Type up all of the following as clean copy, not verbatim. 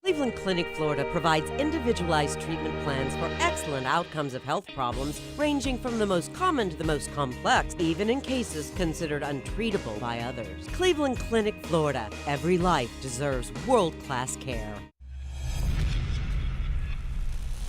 Cleveland Clinic, Florida provides individualized treatment plans for excellent outcomes of health problems ranging from the most common to the most complex, even in cases considered untreatable by others. Cleveland Clinic, Florida. Every life deserves world-class care.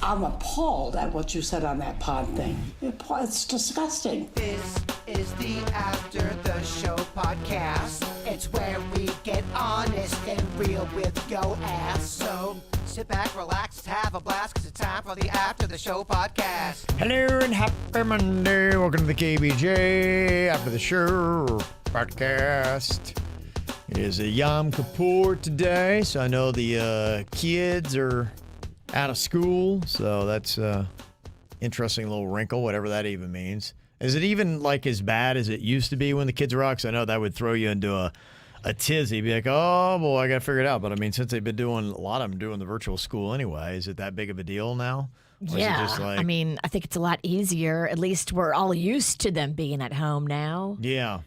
I'm appalled at what you said on that pod thing. It's disgusting. This is the After the Show podcast. It's where we get honest and real with yo ass. So sit back, relax, have a blast, because it's time for the After the Show podcast. Hello and happy Monday. Welcome to the KVJ After the Show podcast. It is a Yom Kippur today, so I know the kids are out of school, so that's interesting little wrinkle, whatever that even means. Is it even like as bad as it used to be when the kids were out? 'Cause I know that would throw you into a tizzy. Be like, oh, boy, I got to figure it out. But, I mean, since they've been doing, a lot of them doing the virtual school anyway, is it that big of a deal now? Or Yeah, is it just like, I mean, I think it's a lot easier. At least we're all used to them being at home now. yeah.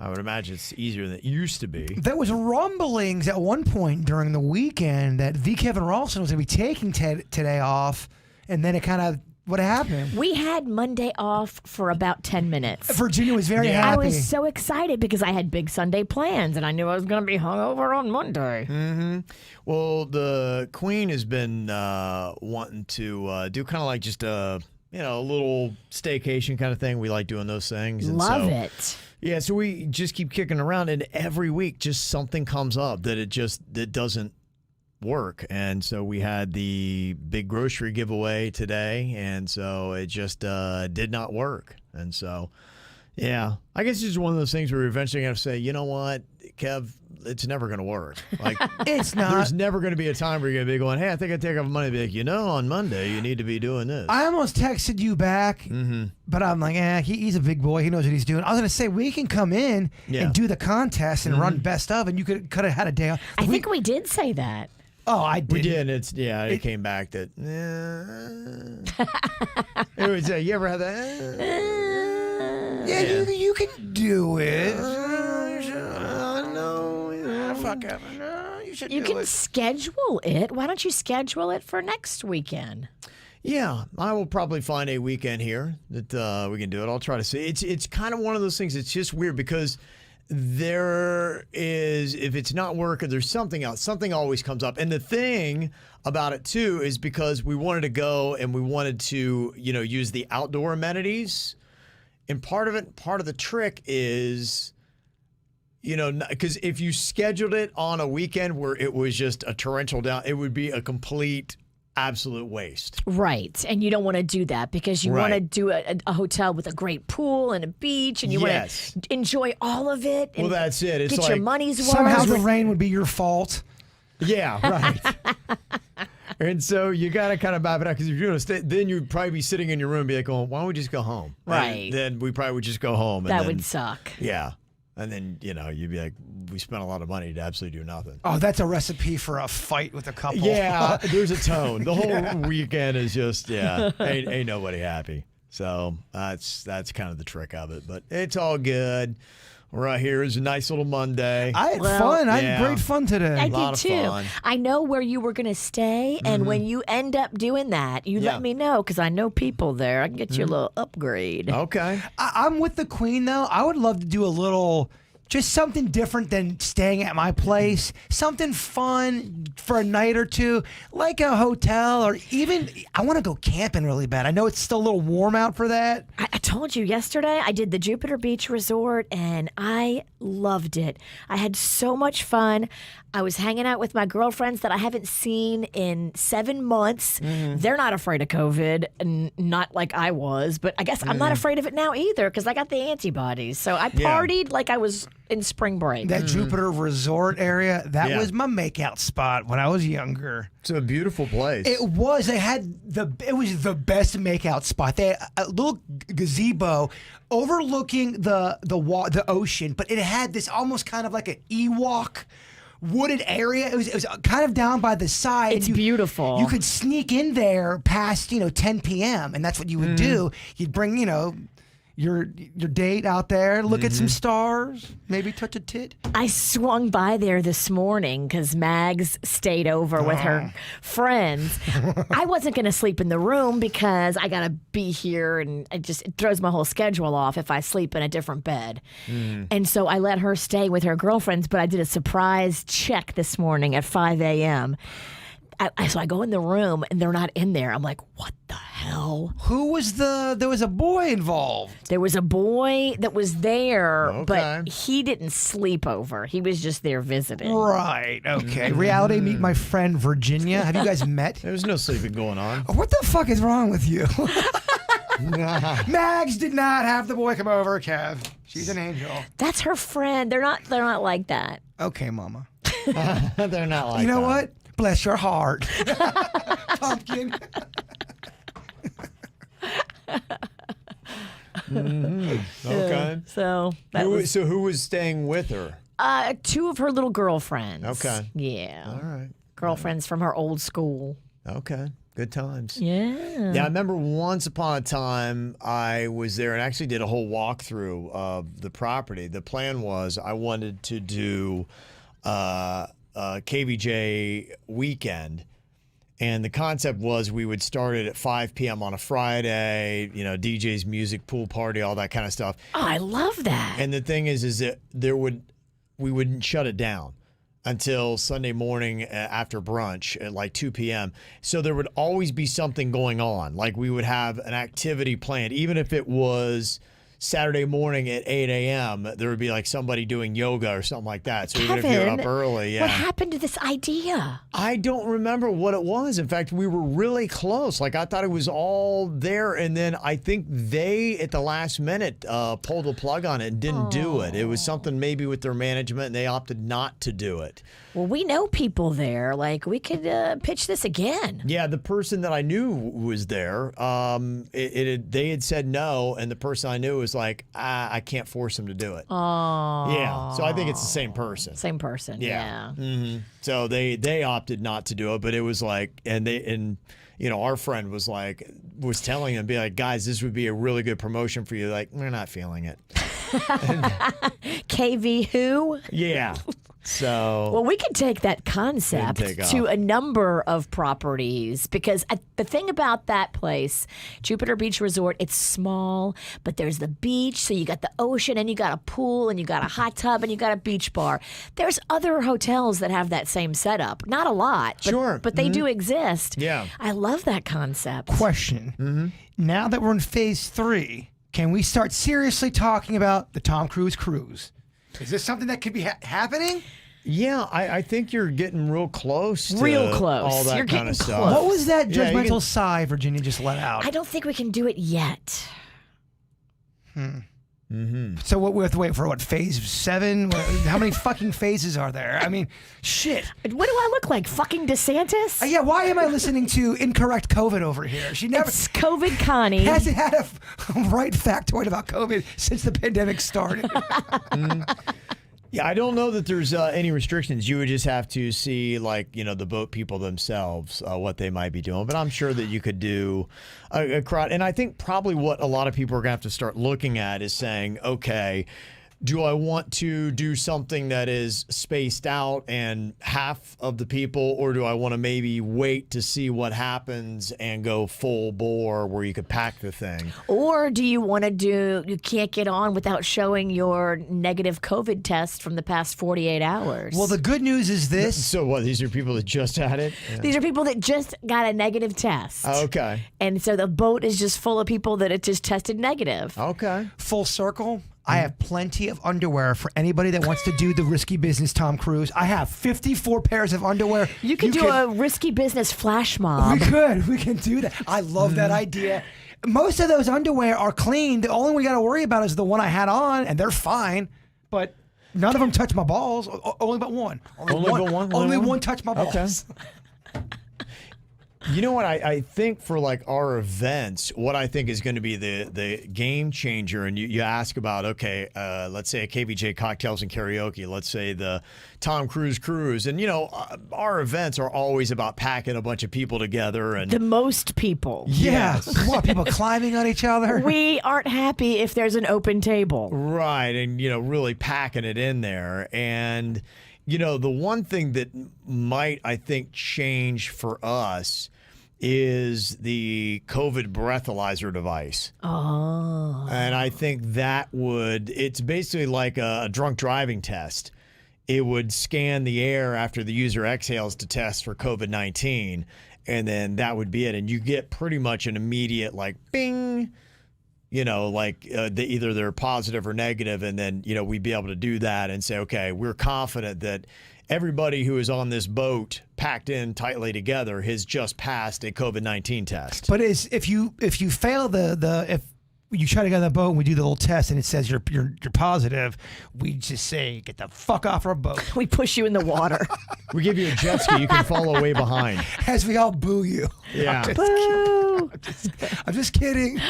I would imagine it's easier than it used to be. There was rumblings at one point during the weekend that V. Kevin Ralston was going to be taking today off, and then it kind of, what happened? We had Monday off for about 10 minutes. Virginia was very I happy. was so excited because I had big Sunday plans, and I knew I was going to be hungover on Monday. Mm-hmm. Well, the Queen has been wanting to do kind of like just a little staycation kind of thing. We like doing those things. And Love it. Yeah, so we just keep kicking around, and every week just something comes up that it doesn't work. And so we had the big grocery giveaway today, and so it just did not work. And so, yeah, I guess it's just one of those things where we're eventually going to say, you know what, Kev, it's never going to work. Like, it's not. There's never going to be a time where you're going to be going, hey, I think I take off money. Be like, on Monday you need to be doing this. I almost texted you back, but I'm like, he's a big boy. He knows what he's doing. I was going to say, we can come in and do the contest and run best of, and you could have had a day off. I think we did say that. Oh, I did. We did. It came back that. It was, you ever had that? Yeah, you can do it. Fuck it. You should You do can it. schedule it. Why don't you schedule it for next weekend? Yeah, I will probably find a weekend here that we can do it. I'll try to see. It's kind of one of those things. It's just weird because there is, if it's not working, there's something else. Something always comes up. And the thing about it too is because we wanted to go and we wanted to, use the outdoor amenities. And part of the trick is, because if you scheduled it on a weekend where it was just a torrential down, it would be a complete, absolute waste. Right. And you don't want to do that because you want to do a hotel with a great pool and a beach, and you want to enjoy all of it. And that's it. It's get your money's worth. Somehow the rain would be your fault. Yeah, right. And so you got to kind of map it out because if you're going to stay, then you'd probably be sitting in your room and be like, why don't we just go home? Right. And then we probably would just go home. That would suck. Yeah. And then, you'd be like, we spent a lot of money to absolutely do nothing. Oh, that's a recipe for a fight with a couple. Yeah, there's a tone. The whole weekend is just, ain't nobody happy. So that's kind of the trick of it. But it's all good. Right here is a nice little Monday. I had fun. I had great fun today. I lot did of too. fun. I know where you were going to stay, and when you end up doing that, you let me know because I know people there. I can get you a little upgrade. Okay. I'm with the Queen, though. I would love to do a little, just something different than staying at my place. Something fun for a night or two, like a hotel, or even, I want to go camping really bad. I know it's still a little warm out for that. I told you yesterday, I did the Jupiter Beach Resort, and I loved it. I had so much fun. I was hanging out with my girlfriends that I haven't seen in 7 months. They're not afraid of COVID, and not like I was, but I guess I'm not afraid of it now either because I got the antibodies. So I partied like I was in spring break. That Jupiter Resort area, that was my makeout spot when I was younger. It's a beautiful place. It was. It was the best makeout spot. They had a little gazebo overlooking the ocean, but it had this almost kind of like an Ewok wooded area. It was kind of down by the side. It's beautiful. You could sneak in there past 10 p.m. and that's what you would do. You'd bring your date out there, look at some stars, maybe touch a tit? I swung by there this morning because Mags stayed over with her friends. I wasn't going to sleep in the room because I got to be here, and it throws my whole schedule off if I sleep in a different bed. And so I let her stay with her girlfriends, but I did a surprise check this morning at 5 a.m. So I go in the room and they're not in there. I'm like, what the hell? There was a boy involved. There was a boy that was there, Okay. but he didn't sleep over. He was just there visiting. Right, okay. Reality, meet my friend Virginia. Have you guys met? There's no sleeping going on. What the fuck is wrong with you? Mags did not have the boy come over, Kev. She's an angel. That's her friend. They're not like that. Okay, mama. They're not like You know that. what? Bless your heart. Pumpkin. Okay. So that was So who was staying with her? two of her little girlfriends. Okay. Yeah. All right. Girlfriends from her old school. Okay. Good times. Yeah. Yeah, I remember once upon a time I was there and actually did a whole walkthrough of the property. The plan was I wanted to do KVJ weekend. And the concept was we would start it at 5 p.m. on a Friday, DJs, music, pool party, all that kind of stuff. Oh, I love that. And the thing is that we wouldn't shut it down until Sunday morning after brunch at like 2 p.m. So there would always be something going on. Like we would have an activity planned, even if it was Saturday morning at 8 a.m., there would be like somebody doing yoga or something like that. So even if you're up early, yeah. What happened to this idea? I don't remember what it was. In fact, we were really close. Like I thought it was all there, and then I think they, at the last minute, pulled the plug on it and didn't do it. It was something maybe with their management, and they opted not to do it. Well, we know people there. Like, we could pitch this again. Yeah, the person that I knew was there. They had said no, and the person I knew was like, I can't force them to do it. Oh. Yeah, so I think it's the same person. Same person, yeah. Mm-hmm. So they opted not to do it, but it was like, and our friend was telling them, be like, guys, this would be a really good promotion for you. Like, we're not feeling it. KV who? Yeah. So well, we could take that concept to a number of properties because the thing about that place, Jupiter Beach Resort, it's small, but there's the beach, so you got the ocean and you got a pool and you got a hot tub and you got a beach bar. There's other hotels that have that same setup. Not a lot, but they do exist. Yeah. I love that concept. Question. Now that we're in phase 3, can we start seriously talking about the Tom Cruise cruise? Is this something that could be happening? Yeah, I think you're getting real close to Real close. all that You're kind of getting stuff. close. What was that Yeah, you judgmental can- sigh Virginia just let out? I don't think we can do it yet. So what we have to wait for? What, phase 7? How many fucking phases are there? I mean, shit. What do I look like? Fucking DeSantis? Yeah, why am I listening to incorrect COVID over here? She never It's COVID Connie. hasn't had a right factoid about COVID since the pandemic started. Yeah, I don't know that there's any restrictions. You would just have to see, the boat people themselves, what they might be doing. But I'm sure that you could do a crowd. And I think probably what a lot of people are going to have to start looking at is saying, okay, do I want to do something that is spaced out and half of the people, or do I want to maybe wait to see what happens and go full bore where you could pack the thing? Or do you want to you can't get on without showing your negative COVID test from the past 48 hours? Well, the good news is this. So what, these are people that just had it? These are people that just got a negative test. Okay. And so the boat is just full of people that it just tested negative. Okay. Full circle. I have plenty of underwear for anybody that wants to do the risky business, Tom Cruise. I have 54 pairs of underwear. You could do a risky business flash mob. We can do that. I love that idea. Most of those underwear are clean. The only one we got to worry about is the one I had on, and they're fine. But none of them touch my balls. Only but one. Only but one? Only one touched my balls. Okay. You know what? I think for like our events, what I think is going to be the game changer, and you ask about, okay, let's say a KVJ Cocktails and Karaoke, let's say the Tom Cruise Cruise. And, our events are always about packing a bunch of people together. And The most people. Yes. What, people climbing on each other? We aren't happy if there's an open table. Right. And, really packing it in there. And, the one thing that might, I think, change for us is the COVID breathalyzer device. Oh. And I think it's basically like a drunk driving test. It would scan the air after the user exhales to test for COVID-19, and then that would be it. And you get pretty much an immediate, like, bing, either they're positive or negative, and then, we'd be able to do that and say, okay, we're confident that everybody who is on this boat packed in tightly together has just passed a COVID-19 test. But if you fail if you try to get on the boat and we do the little test and it says you're positive, we just say, get the fuck off our boat. We push you in the water. We give you a jet ski. You can follow way behind. As we all boo you. Yeah. I'm just kidding.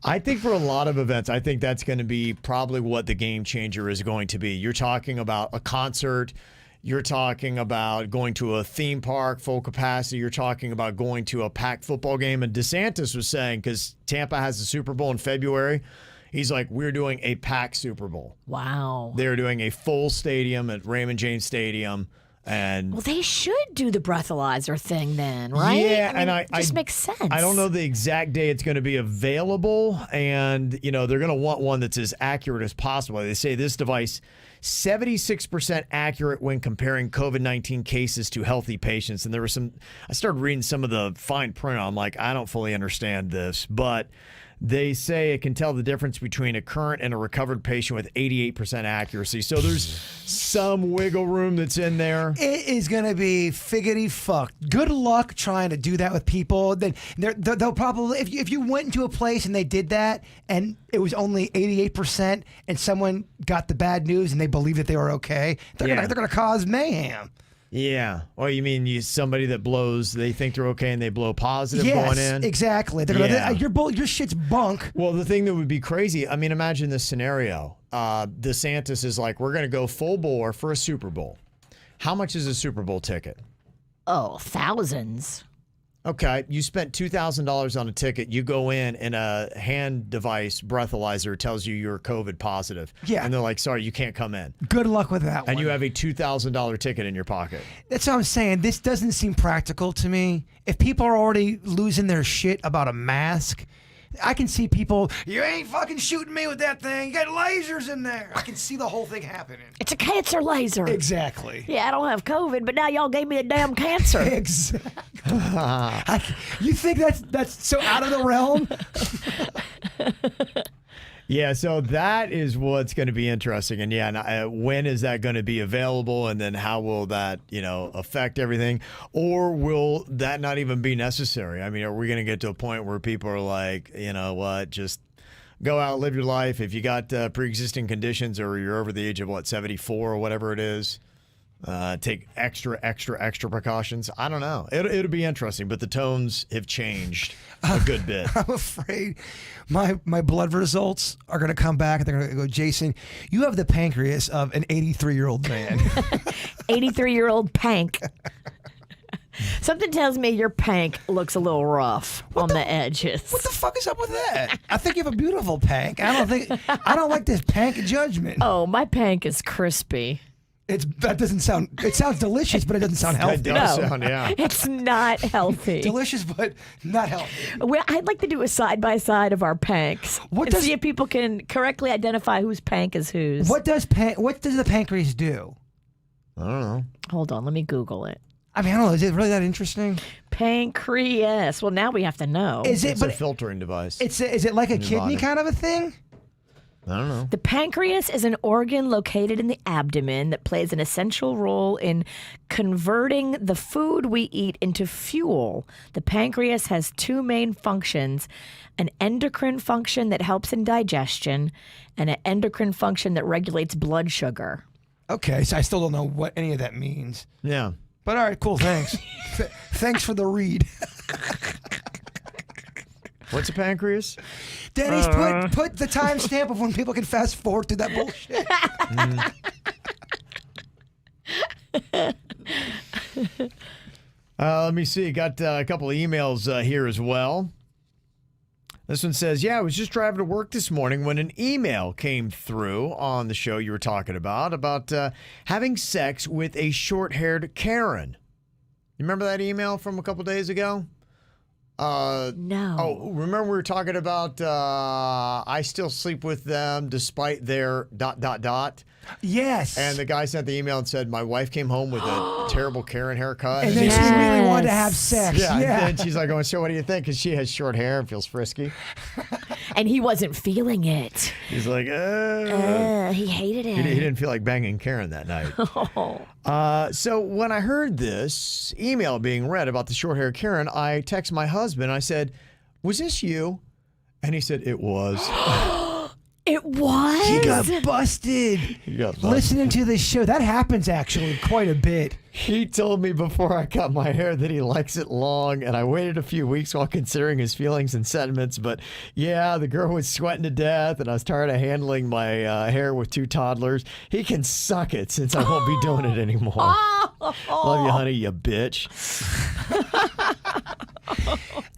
I think for a lot of events, I think that's going to be probably what the game changer is going to be. You're talking about a concert. You're talking about going to a theme park, full capacity. You're talking about going to a packed football game. And DeSantis was saying, because Tampa has the Super Bowl in February, he's like, we're doing a packed Super Bowl. Wow. They're doing a full stadium at Raymond James Stadium. And well, they should do the breathalyzer thing then, right? Yeah, it just makes sense. I don't know the exact day it's going to be available, and they're going to want one that's as accurate as possible. They say this device 76% accurate when comparing COVID-19 cases to healthy patients. And I started reading some of the fine print. I'm like, I don't fully understand this, but they say it can tell the difference between a current and a recovered patient with 88% accuracy. So there's some wiggle room that's in there. It is going to be figgity fucked. Good luck trying to do that with people. Then they'll probably, if you went into a place and they did that and it was only 88% and someone got the bad news and they believe that they were okay, they're going to cause mayhem. Yeah. Or you mean somebody that blows, they think they're okay and they blow positive going in? Yes, exactly. Your shit's bunk. Well, the thing that would be crazy, I mean, imagine this scenario. DeSantis is like, we're going to go full bore for a Super Bowl. How much is a Super Bowl ticket? Oh, thousands. Okay, you spent $2,000 on a ticket. You go in and a hand device breathalyzer tells you you're COVID positive. Yeah. And they're like, sorry, you can't come in. Good luck with that one. And you have a $2,000 ticket in your pocket. That's what I'm saying. This doesn't seem practical to me. If people are already losing their shit about a mask, I can see people, you ain't fucking shooting me with that thing. You got lasers in there. I can see the whole thing happening. It's a cancer laser. Exactly. Yeah, I don't have COVID, but now y'all gave me a damn cancer. Exactly. You think that's so out of the realm? Yeah, so that is what's going to be interesting. And when is that going to be available? And then how will that, affect everything? Or will that not even be necessary? I mean, are we going to get to a point where people are like, you know what, just go out, live your life. If you got pre-existing conditions or you're over the age of, 74 or whatever it is, take extra precautions. I don't know. It'll be interesting, but the tones have changed a good bit. I'm afraid my blood results are going to come back and they're going to go, Jason, you have the pancreas of an 83-year-old man. 83-year-old pank. Something tells me your pank looks a little rough on the edges. What the fuck is up with that? I think you have a beautiful pank. I don't like this pank judgment. Oh, my pank is crispy. That doesn't sound. It sounds delicious, but it doesn't sound healthy. It does sound, yeah. It's not healthy. Delicious, but not healthy. Well, I'd like to do a side by side of our panks and see if people can correctly identify whose pank is whose. What does the pancreas do? I don't know. Hold on, let me Google it. I mean, I don't know. Is it really that interesting? Pancreas. Well, now we have to know. It's a filtering device. Is it like a kidney kind of a thing? I don't know. The pancreas is an organ located in the abdomen that plays an essential role in converting the food we eat into fuel. The pancreas has two main functions, an endocrine function that helps in digestion and an endocrine function that regulates blood sugar. Okay, so I still don't know what any of that means. Yeah. But all right, cool. Thanks. Thanks for the read. What's a pancreas? Denny's, put the timestamp of when people can fast forward through that bullshit. Let me see. Got a couple of emails here as well. This one says, I was just driving to work this morning when an email came through on the show you were talking about having sex with a short-haired Karen. You remember that email from a couple days ago? No. Oh, remember we were talking about I still sleep with them despite their ... Yes. And the guy sent the email and said, my wife came home with a terrible Karen haircut. And then she really wanted to have sex. Yeah. And then she's like, oh, so what do you think? Because she has short hair and feels frisky. And he wasn't feeling it. He's like, he hated it. He didn't feel like banging Karen that night. So when I heard this email being read about the short-haired Karen, I texted my husband. I said, was this you? And he said, it was. It was? He got busted. Listening to this show, that happens actually quite a bit. He told me before I cut my hair that he likes it long, and I waited a few weeks while considering his feelings and sentiments. But yeah, the girl was sweating to death, and I was tired of handling my hair with 2 toddlers. He can suck it since I won't be doing it anymore. Love you, honey, you bitch.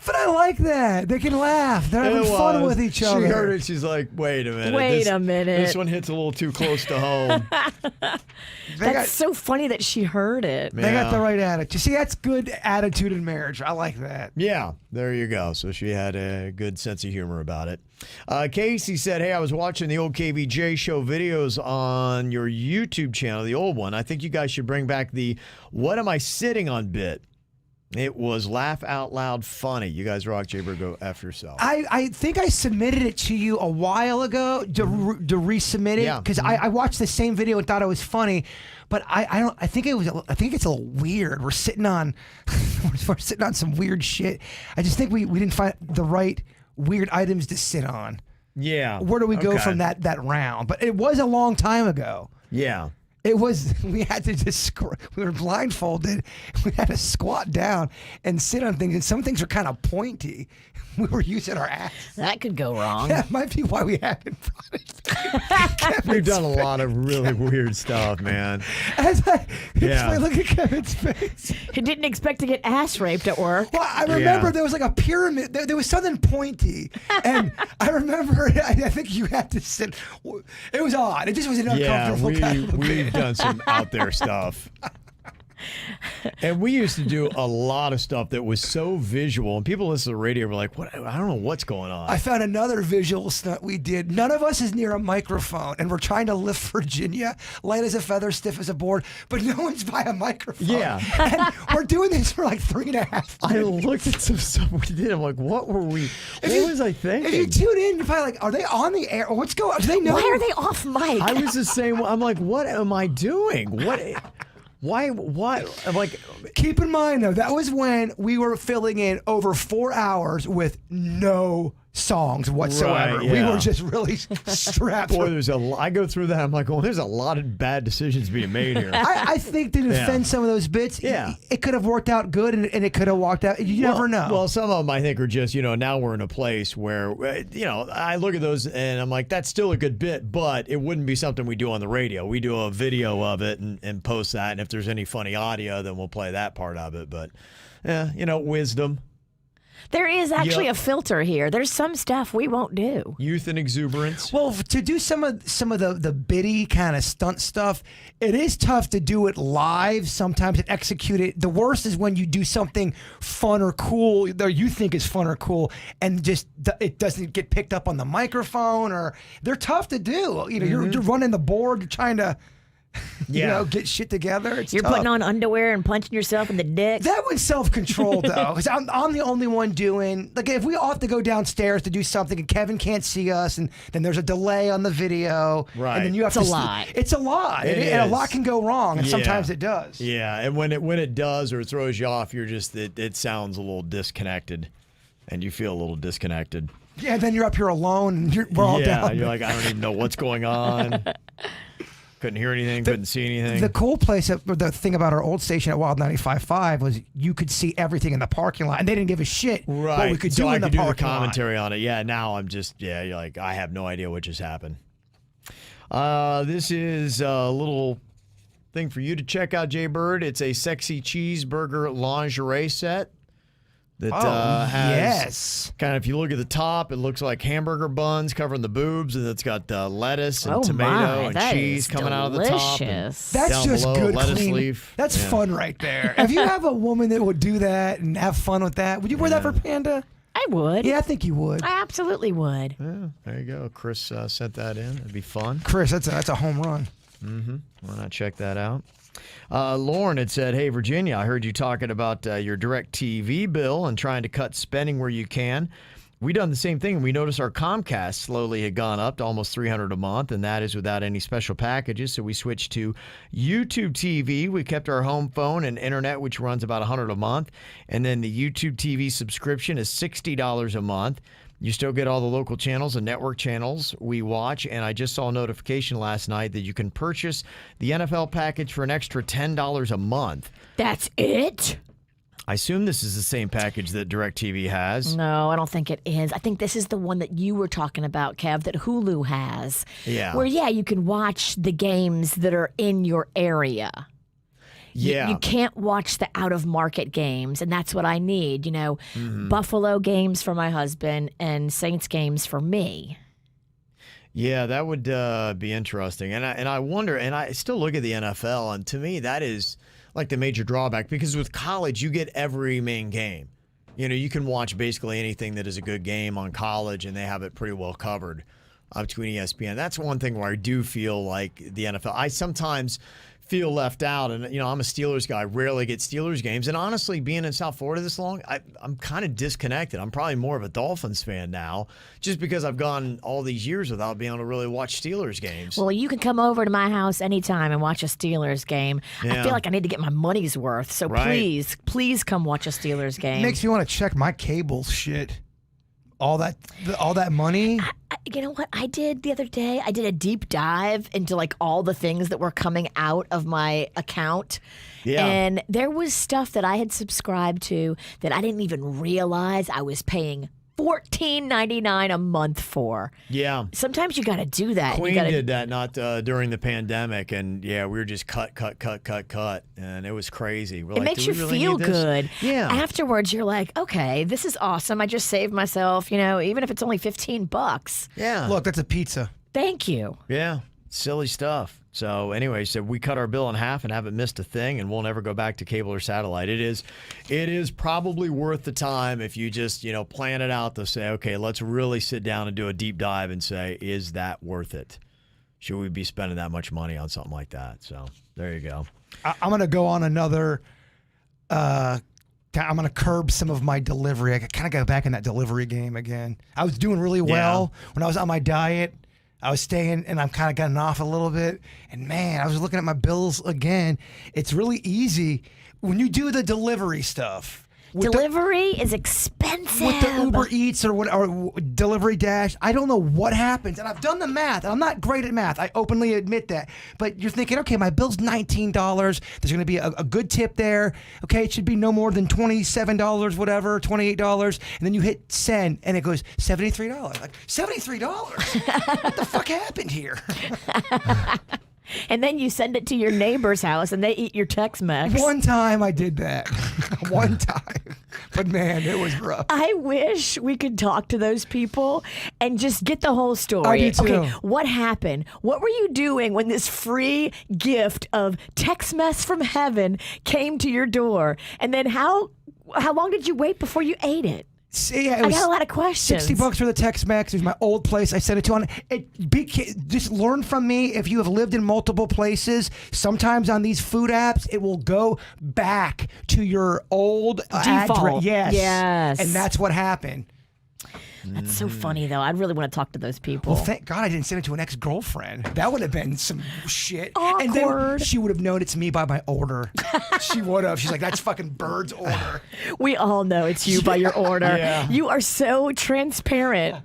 But I like that. They can laugh. They're having fun with each other. She heard it. She's like, wait a minute. Wait a minute. This one hits a little too close to home. That's so funny that she heard it. They got the right attitude. See, that's good attitude in marriage. I like that. Yeah, there you go. So she had a good sense of humor about it. Casey said, hey, I was watching the old KVJ show videos on your YouTube channel, the old one. I think you guys should bring back the what am I sitting on bit. It was laugh out loud funny. You guys rock, Jaybird. Go after yourself. I think I submitted it to you a while ago to resubmit it because I watched the same video and thought it was funny, but I think it's a little weird. We're sitting on some weird shit. I just think we didn't find the right weird items to sit on. Yeah. Where do we go from that round? But it was a long time ago. Yeah. It was, we had to just, we were blindfolded. We had to squat down and sit on things. And some things are kind of pointy. We were using our ass. That could go wrong. That might be why we haven't brought it. We've done a lot of really weird stuff, man. As I look at Kevin's face. He didn't expect to get ass raped at work. Well, I remember there was like a pyramid. There was something pointy. And I remember, I think you had to sit. It was odd. It just was an uncomfortable kind of we've done some out there stuff. And we used to do a lot of stuff that was so visual, and people listen to the radio were like, "What? I don't know what's going on." I found another visual stunt we did. None of us is near a microphone, and we're trying to lift Virginia, light as a feather, stiff as a board, but no one's by a microphone. Yeah. And we're doing this for like 3.5 minutes. I looked at some stuff we did. I'm like, what were we? What was I thinking? If you tune in, you're probably like, are they on the air? Or what's going on? Do they know? Why are they off mic? I was the same. I'm like, what am I doing? What? Why? I'm like, keep in mind though, that was when we were filling in over 4 hours with no songs whatsoever. Right, yeah. We were just really strapped. Boy, I go through that. I'm like, well, there's a lot of bad decisions being made here. I think to defend some of those bits, it could have worked out good and it could have walked out. You never know. Well, some of them I think are just, now we're in a place where, I look at those and I'm like, that's still a good bit, but it wouldn't be something we do on the radio. We do a video of it and post that. And if there's any funny audio, then we'll play that part of it. But, wisdom. There is actually a filter here. There's some stuff we won't do. Youth and exuberance. Well, to do some of the bitty kind of stunt stuff, it is tough to do it live sometimes and execute it. The worst is when you do something fun or cool, or you think is fun or cool, and just it doesn't get picked up on the microphone, or they're tough to do. You're running the board, you're trying to get shit together. You're tough. Putting on underwear and punching yourself in the dick. That was self-control, though, because I'm the only one doing. Like, if we all have to go downstairs to do something and Kevin can't see us, and then there's a delay on the video, right? And then you have It's a lot. It's a lot, and a lot can go wrong, and sometimes it does. Yeah, and when it does or it throws you off, you're just it sounds a little disconnected, and you feel a little disconnected. Yeah, then you're up here alone, and we're all down. You're like, I don't even know what's going on. Couldn't hear anything, couldn't see anything. The cool place, the thing about our old station at Wild 95.5 was you could see everything in the parking lot, and they didn't give a shit what we could do in the parking lot. Commentary on it. Yeah, now I'm just, you're like, I have no idea what just happened. This is a little thing for you to check out, Jay Bird. It's a sexy cheeseburger lingerie set. That has kind of, if you look at the top, it looks like hamburger buns covering the boobs, and it's got lettuce and tomato and cheese coming out of the top. That's just below, good lettuce clean. leaf. That's fun right there. If you have a woman that would do that and have fun with that, would you wear that for Panda? I would. Yeah, I think you would. I absolutely would. Yeah, there you go. Chris sent that in. It'd be fun. Chris, that's a home run. Mm-hmm. Why not check that out? Lauren had said, hey, Virginia, I heard you talking about your DirecTV bill and trying to cut spending where you can. We done the same thing. We noticed our Comcast slowly had gone up to almost $300 a month, and that is without any special packages. So we switched to YouTube TV. We kept our home phone and internet, which runs about $100 a month. And then the YouTube TV subscription is $60 a month. You still get all the local channels and network channels we watch, and I just saw a notification last night that you can purchase the NFL package for an extra $10 a month. That's it? I assume this is the same package that DirecTV has. No, I don't think it is. I think this is the one that you were talking about, Kev, that Hulu has. Yeah. Where, you can watch the games that are in your area. Yeah. You can't watch the out-of-market games, and that's what I need. Buffalo games for my husband and Saints games for me. Yeah, that would be interesting. And I wonder, and I still look at the NFL, and to me that is like the major drawback, because with college you get every main game. You can watch basically anything that is a good game on college, and they have it pretty well covered between ESPN. That's one thing where I do feel like the NFL. I sometimes feel left out, and I'm a Steelers guy. I rarely get Steelers games, and honestly, being in South Florida this long, I'm kind of disconnected. I'm probably more of a Dolphins fan now, just because I've gone all these years without being able to really watch Steelers games. Well, you can come over to my house anytime and watch a Steelers game. Yeah. I feel like I need to get my money's worth, so please come watch a Steelers game. It makes me want to check my cable shit. All that money. You know what I did the other day? I did a deep dive into like all the things that were coming out of my account. Yeah. And there was stuff that I had subscribed to that I didn't even realize I was paying $14.99 a month for. Yeah. Sometimes you got to do that. Queen did that not during the pandemic, and we were just cut, and it was crazy. We're it makes you really feel need this? good. Yeah. Afterwards, you're like, okay, this is awesome. I just saved myself, even if it's only $15. Yeah. Look, that's a pizza. Thank you. Yeah. Silly stuff. So anyway, we cut our bill in half and haven't missed a thing, and we'll never go back to cable or satellite. It is probably worth the time if you just, plan it out to say, okay, let's really sit down and do a deep dive and say, is that worth it? Should we be spending that much money on something like that? So there you go. I'm going to go on another, I'm going to curb some of my delivery. I kind of got back in that delivery game again. I was doing really well when I was on my diet. I was staying, and I'm kind of getting off a little bit. And, man, I was looking at my bills again. It's really easy when you do the delivery stuff. Delivery is expensive. With the Uber Eats or Delivery Dash, I don't know what happens. And I've done the math. I'm not great at math. I openly admit that. But you're thinking, okay, my bill's $19. There's going to be a good tip there. Okay, it should be no more than $27, whatever, $28. And then you hit send, and it goes $73. Like, $73? What the fuck happened here? And then you send it to your neighbor's house, and they eat your Tex-Mex. One time I did that. One time. But, man, it was rough. I wish we could talk to those people and just get the whole story. I do too. Okay, what happened? What were you doing when this free gift of Tex-Mex from heaven came to your door? And then how long did you wait before you ate it? See, I got a lot of questions. $60 for the Tex-Mex. It was my old place. I sent it to on. Just learn from me. If you have lived in multiple places, sometimes on these food apps, it will go back to your old default. address. Yes. Yes. And that's what happened. That's so funny, though. I really want to talk to those people. Well, thank God I didn't send it to an ex-girlfriend. That would have been some shit. Awkward. And then she would have known it's me by my order. She would have. She's like, that's fucking Bird's order. We all know it's you by your order. Yeah. You are so transparent.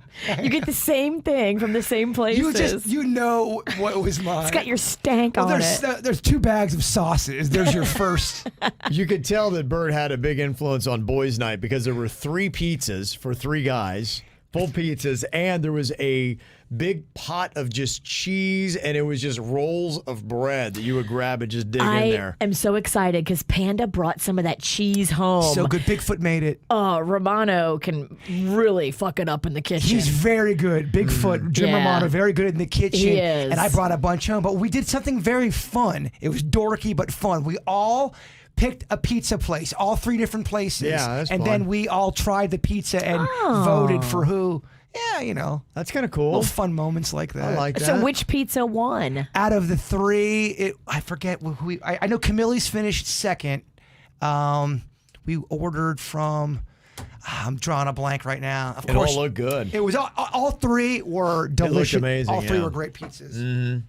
You get the same thing from the same places. You know what was mine. It's got your stank on it. There's 2 bags of sauces. There's your first. You could tell that Bird had a big influence on boys' night because there were 3 pizzas for 3 guys, full pizzas, and there was a big pot of just cheese, and it was just rolls of bread that you would grab and just dig in there. I am so excited because Panda brought some of that cheese home. So good. Bigfoot made it. Oh, Romano can really fuck it up in the kitchen. He's very good. Bigfoot, Jim Yeah. Romano, very good in the kitchen. He is. And I brought a bunch home, but we did something very fun. It was dorky but fun. We all picked a pizza place, all 3 different places. Yeah, that's and fun. then we all tried the pizza and voted for who. Yeah, you know. That's kind of cool. Little fun moments like that. I like that. So which pizza won? Out of the 3, I forget who I know Camille's finished second. We ordered from, I'm drawing a blank right now. Of It course, all looked good. it was all 3 were delicious. amazing, All 3 yeah. were great pizzas.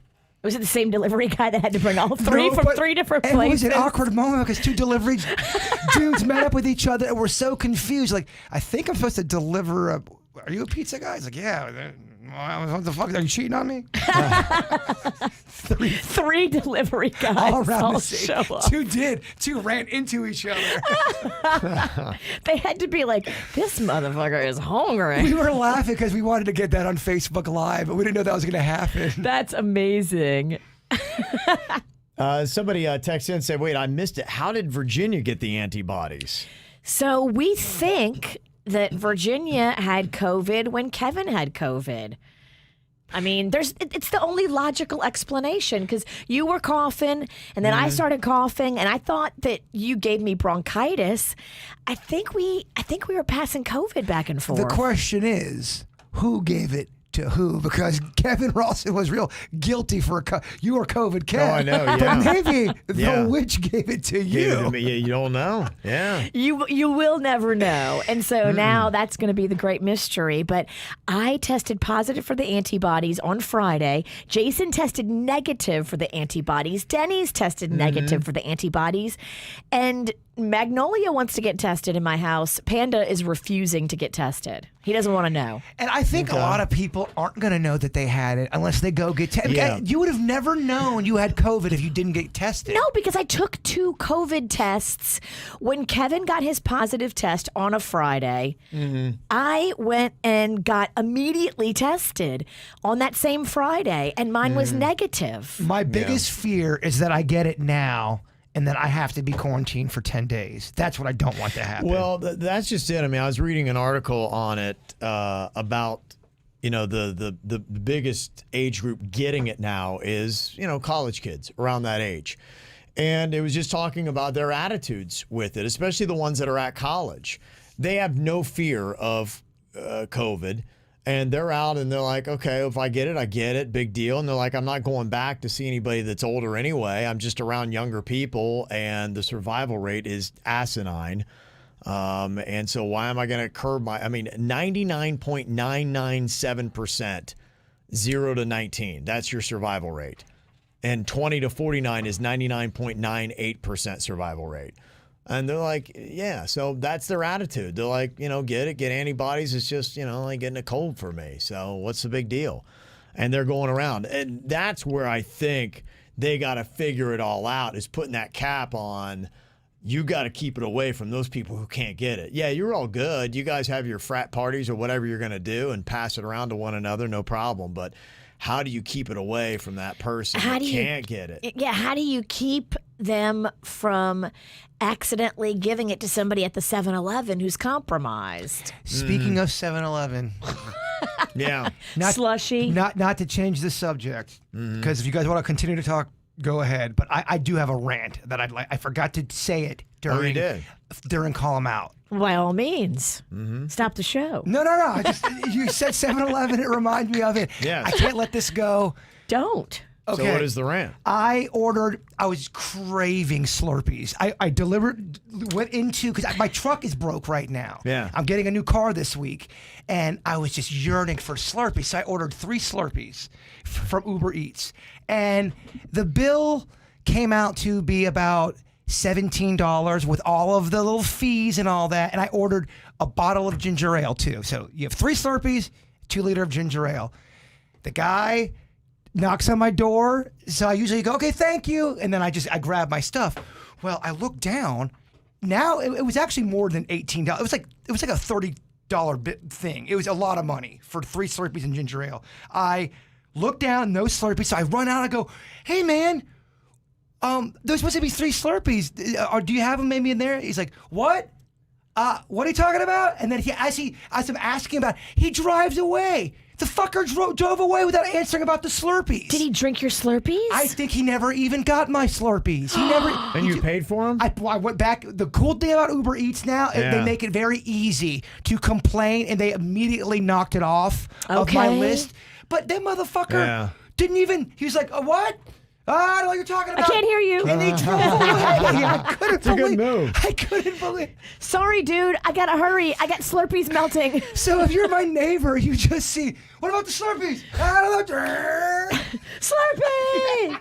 Was it the same delivery guy that had to bring all 3 from but 3 different It places? was an awkward moment because 2 delivery dudes met up with each other and were so confused. Like, I think I'm supposed to deliver a. Are you a pizza guy? He's like, yeah. What the fuck? Are you cheating on me? 3 delivery guys All around all the same. show up. 2 ran into each other. They had to be like, this motherfucker is hungry. We were laughing because we wanted to get that on Facebook Live, but we didn't know that was going to happen. That's amazing. Somebody texted in and said, wait, I missed it. How did Virginia get the antibodies? So we think that Virginia had COVID when Kevin had COVID. I mean, it's the only logical explanation because you were coughing and then I started coughing and I thought that you gave me bronchitis. I think we were passing COVID back and forth. The question is, who gave it to who? Because Kevin Rawson was real guilty for you were COVID, Kev. Oh, I know, But yeah. maybe Yeah. the witch gave it to Gave you. it to me. Yeah, you don't know. Yeah. You will never know. And so now that's going to be the great mystery. But I tested positive for the antibodies on Friday. Jason tested negative for the antibodies. Denny's tested negative for the antibodies. And Magnolia wants to get tested in my house. Panda is refusing to get tested. He doesn't want to know. And I think a lot of people aren't going to know that they had it unless they go get tested. Yeah. You would have never known you had COVID if you didn't get tested. No, because I took 2 COVID tests when Kevin got his positive test on a Friday. I went and got immediately tested on that same Friday, and mine was negative. My biggest fear is that I get it now and then I have to be quarantined for 10 days. That's what I don't want to happen. Well, that's just it. I mean, I was reading an article on it about, the biggest age group getting it now is, college kids around that age. And it was just talking about their attitudes with it, especially the ones that are at college. They have no fear of COVID. And they're out and they're like, okay, if I get it, I get it. Big deal. And they're like, I'm not going back to see anybody that's older anyway. I'm just around younger people and the survival rate is asinine. And so why am I going to curb 99.997%, 0 to 19. That's your survival rate. And 20 to 49 is 99.98% survival rate. And they're like, yeah, so that's their attitude. They're like, get antibodies. It's just, like getting a cold for me. So what's the big deal? And they're going around. And that's where I think they got to figure it all out, is putting that cap on. You got to keep it away from those people who can't get it. Yeah, you're all good. You guys have your frat parties or whatever you're going to do and pass it around to one another, no problem. But how do you keep it away from that person who can't get it? Yeah, how do you keep them from accidentally giving it to somebody at the 7-Eleven who's compromised? Speaking of 7-Eleven, Yeah. Slushy. not to change the subject, because if you guys want to continue to talk, go ahead. But I do have a rant that I'd like. I forgot to say it during Call 'Em Out. By all means, stop the show. No. You said 7-Eleven. It reminded me of it. Yes. I can't let this go. Don't. Okay. So what is the rant? I was craving Slurpees. I went into, because my truck is broke right now. Yeah. I'm getting a new car this week, and I was just yearning for Slurpees. So I ordered 3 Slurpees from Uber Eats. And the bill came out to be about $17 with all of the little fees and all that. And I ordered a bottle of ginger ale too. So you have 3 Slurpees, 2 liter of ginger ale. The guy knocks on my door. So I usually go, okay, thank you. And then I grab my stuff. Well, I look down. Now it was actually more than $18. It was like a $30 thing. It was a lot of money for 3 Slurpees and ginger ale. I look down, no Slurpees. So I run out. I go, hey man, there's supposed to be 3 Slurpees. Do you have them maybe in there? He's like, what? What are you talking about? And then as I'm asking about, he drives away. The fucker drove away without answering about the Slurpees. Did he drink your Slurpees? I think he never even got my Slurpees. He never. And you paid for them? I went back. The cool thing about Uber Eats now, they make it very easy to complain, and they immediately knocked it off of my list. But that motherfucker didn't even. He was like, what? I don't know what you're talking about. I can't hear you. And he drove away. It's a good move. I couldn't believe. Sorry, dude. I gotta hurry. I got Slurpees melting. So if you're my neighbor, you just see, what about the Slurpees? I don't know. Slurpee!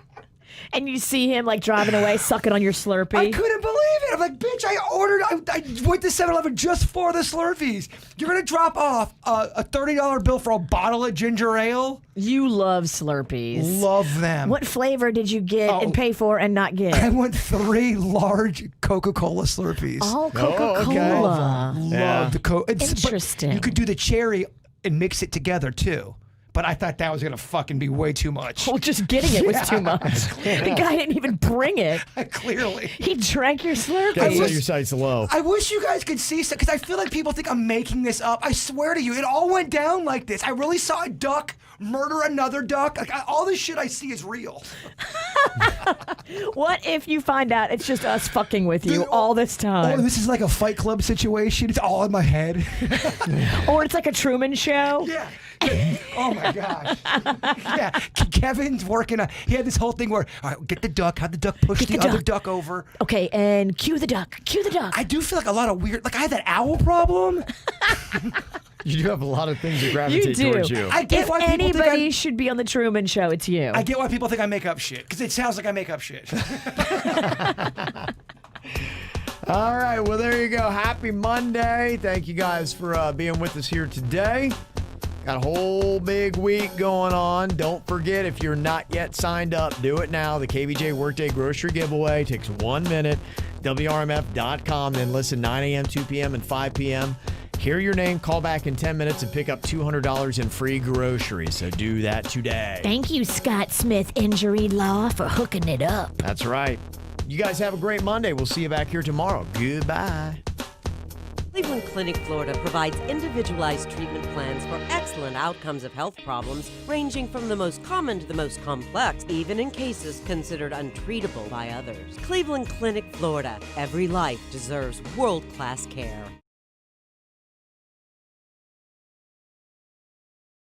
And you see him like driving away, sucking on your Slurpee. I couldn't believe it. I'm like, bitch, I went to 7-Eleven just for the Slurpees. You're going to drop off a $30 bill for a bottle of ginger ale? You love Slurpees. Love them. What flavor did you get and pay for and not get? I want 3 large Coca-Cola Slurpees. Oh, Coca-Cola. Love the Coke. Interesting. You could do the cherry and mix it together too. But I thought that was going to fucking be way too much. Well, just getting it was too much. The guy didn't even bring it. Clearly. He drank your Slurpee. Gotta set your sights low. I wish you guys could see stuff, because I feel like people think I'm making this up. I swear to you, it all went down like this. I really saw a duck murder another duck. Like, all this shit I see is real. What if you find out it's just us fucking with you all this time? Or this is like a Fight Club situation. It's all in my head. Or it's like a Truman Show. Yeah. Oh my gosh. Yeah. Kevin's working on. He had this whole thing where, all right, get the duck, have the duck push the other duck over. Okay, and cue the duck. Cue the duck. I do feel like a lot of weird. Like I have that owl problem. You do have a lot of things that gravitate towards you. I get if why people think anybody should be on the Truman Show, it's you. I get why people think I make up shit, because it sounds like I make up shit. All right, well, there you go. Happy Monday. Thank you guys for being with us here today. Got a whole big week going on. Don't forget, if you're not yet signed up, do it now. The KVJ Workday Grocery Giveaway takes 1 minute. WRMF.com. Then listen 9 a.m., 2 p.m., and 5 p.m. Hear your name, call back in 10 minutes, and pick up $200 in free groceries. So do that today. Thank you, Scott Smith Injury Law, for hooking it up. That's right. You guys have a great Monday. We'll see you back here tomorrow. Goodbye. Cleveland Clinic, Florida provides individualized treatment plans for excellent outcomes of health problems, ranging from the most common to the most complex, even in cases considered untreatable by others. Cleveland Clinic, Florida. Every life deserves world-class care.